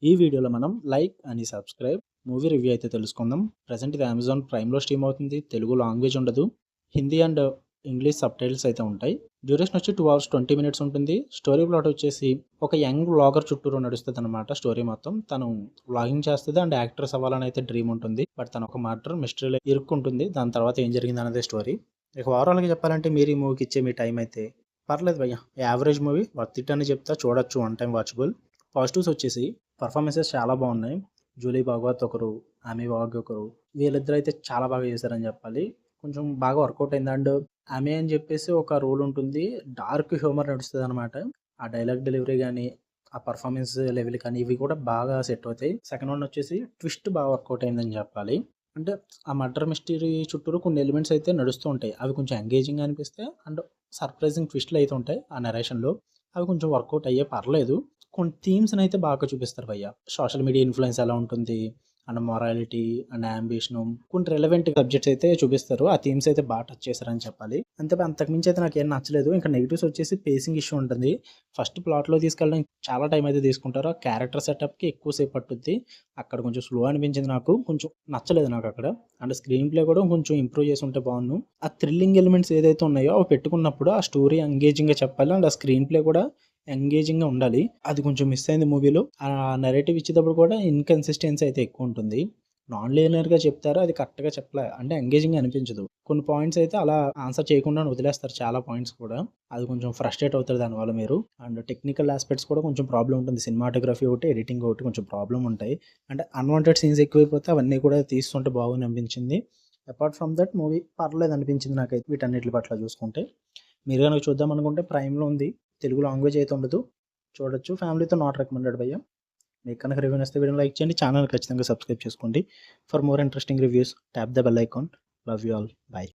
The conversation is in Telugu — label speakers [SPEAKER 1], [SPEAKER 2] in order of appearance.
[SPEAKER 1] ఈ వీడియోలో మనం లైక్ అని సబ్స్క్రైబ్ మూవీ రివ్యూ అయితే తెలుసుకుందాం. ప్రెజెంట్ ఇది అమెజాన్ ప్రైమ్‌లో స్ట్రీమ్ అవుతుంది. తెలుగు లాంగ్వేజ్ ఉండదు. హిందీ అండ్ ఇంగ్లీష్ సబ్‌టైటిల్స్ అయితే ఉంటాయి. డ్యూరేషన్ వచ్చి 2 అవర్స్ 20 మినిట్స్ ఉంటుంది. స్టోరీ ప్లాట్ వచ్చేసి ఒక యంగ్ వ్లాగర్ చుట్టూరు నడుస్తదనమాట స్టోరీ మొత్తం. తను వ్లాగింగ్ చేస్తది అండ్ యాక్ట్రెస్ అవ్వాలని అయితే డ్రీమ్ ఉంటుంది. బట్ తను ఒక మర్డర్ మిస్టరీలో ఇరుక్కుంటుంది. దాని తర్వాత ఏం జరిగిందన్నదే స్టోరీ. ఇక ఓవరాల్‌గా చెప్పాలంటే మీరు ఈ మూవీకి ఇచ్చే మీ టైం అయితే పర్లేదు భయ్య. యావరేజ్ మూవీ వర్త్ ఇట్ అని చెప్తా. చూడొచ్చు, వన్ టైమ్ వాచబుల్. పాజిటివ్స్ వచ్చేసి పర్ఫార్మెన్సెస్ చాలా బాగున్నాయి. జూలీ భాగవత్ ఒకరు, ఆమీ వాగ్ ఒకరు, వీళ్ళిద్దరు అయితే చాలా బాగా చేశారని చెప్పాలి. కొంచెం బాగా వర్కౌట్ అయింది. అండ్ ఆమె అని చెప్పేసి ఒక రోల్ ఉంటుంది. డార్క్ హ్యూమర్ నడుస్తుంది అనమాట. ఆ డైలాగ్ డెలివరీ కానీ, ఆ పర్ఫార్మెన్స్ లెవెల్ కానీ ఇవి కూడా బాగా సెట్ అవుతాయి. సెకండ్ వన్ వచ్చేసి ట్విస్ట్ బాగా వర్కౌట్ అయిందని చెప్పాలి. అంటే ఆ మర్డర్ మిస్టరీ చుట్టూరు కొన్ని ఎలిమెంట్స్ అయితే నడుస్తూ ఉంటాయి. అవి కొంచెం ఎంగేజింగ్ అనిపిస్తాయి అండ్ సర్ప్రైజింగ్ ట్విస్ట్లు అయితే ఉంటాయి ఆ నరేషన్లో. అవి కొంచెం వర్కౌట్ అయ్యే పర్లేదు. కొన్ని థీమ్స్‌ని అయితే బాగా చూపిస్తారు భయ్య. సోషల్ మీడియా ఇన్‌ఫ్లూయెన్స్ ఎలా ఉంటుంది అండ్ మొరాలిటీ అండ్ యాంబిషను కొన్ని రిలవెంట్ సబ్జెక్ట్స్ అయితే చూపిస్తారు. ఆ థీమ్స్ అయితే బాగా టచ్ చేశారని చెప్పాలి. అంతకుమించి అయితే నాకేం నచ్చలేదు. ఇంకా నెగెటివ్స్ వచ్చేసి పేసింగ్ ఇష్యూ ఉంటుంది. ఫస్ట్ ప్లాట్‌లో తీసుకెళ్ళడానికి చాలా టైం అయితే తీసుకుంటారు. ఆ క్యారెక్టర్ సెటప్‌కి ఎక్కువ సేపు పట్టుద్ది. అక్కడ కొంచెం స్లో అనిపించింది నాకు. కొంచెం నచ్చలేదు నాకక్కడ. అండ్ స్క్రీన్ ప్లే కూడా కొంచెం ఇంప్రూవ్ చేసి ఉంటే బాగుండు. ఆ థ్రిల్లింగ్ ఎలిమెంట్స్ ఏదైతే ఉన్నాయో అవి పెట్టుకున్నప్పుడు ఆ స్టోరీ ఎంగేజింగ్‌గా చెప్పాలి. అండ్ ఆ స్క్రీన్ ప్లే కూడా ఎంగేజింగ్‌గా ఉండాలి. అది కొంచెం మిస్ అయింది మూవీలో. నరేటివ్ ఇచ్చేటప్పుడు కూడా ఇన్‌కన్సిస్టెన్సీ అయితే ఎక్కువుంటుంది. నాన్ లీనియర్‌గా చెప్తారు. అది కరెక్ట్‌గా చెప్పలే. అంటే ఎంగేజింగ్‌గా అనిపించదు. కొన్ని పాయింట్స్ అయితే అలా ఆన్సర్ చేయకుండానే వదిలేస్తారు చాలా పాయింట్స్ కూడా. అది కొంచెం ఫ్రస్ట్రేట్ అవుతారు దానివల్ల మీరు. అండ్ టెక్నికల్ యాస్పెక్ట్స్ కూడా కొంచెం ప్రాబ్లమ్ ఉంటుంది. సినిమాటోగ్రఫీ ఒకటి, ఎడిటింగ్ ఒకటి కొంచెం ప్రాబ్లమ్ ఉంటాయి. అంటే అన్‌వాంటెడ్ సీన్స్ ఎక్కువైపోతే అవన్నీ కూడా తీస్తుంటే బాగుంది అనిపించింది. అపార్ట్ ఫ్రమ్ దట్ మూవీ పర్లేదు అనిపించింది నాకైతే వీటన్నిటి పట్ల చూసుకుంటే. మీరు గనుక చూద్దాం అనుకుంటే ప్రైమ్‌లో ఉంది. తెలుగు లాంగ్వేజ్ అయితే ఉండదు. చూడొచ్చు. ఫ్యామిలీతో నాట్ రికమెండెడ్ భయ్య. మీకు కనుక రివ్యూ నచ్చితే వీడియోని లైక్ చేయండి. ఛానెల్ ఖచ్చితంగా సబ్స్క్రైబ్ చేసుకోండి. For more interesting reviews tap the bell icon. Love you all. By.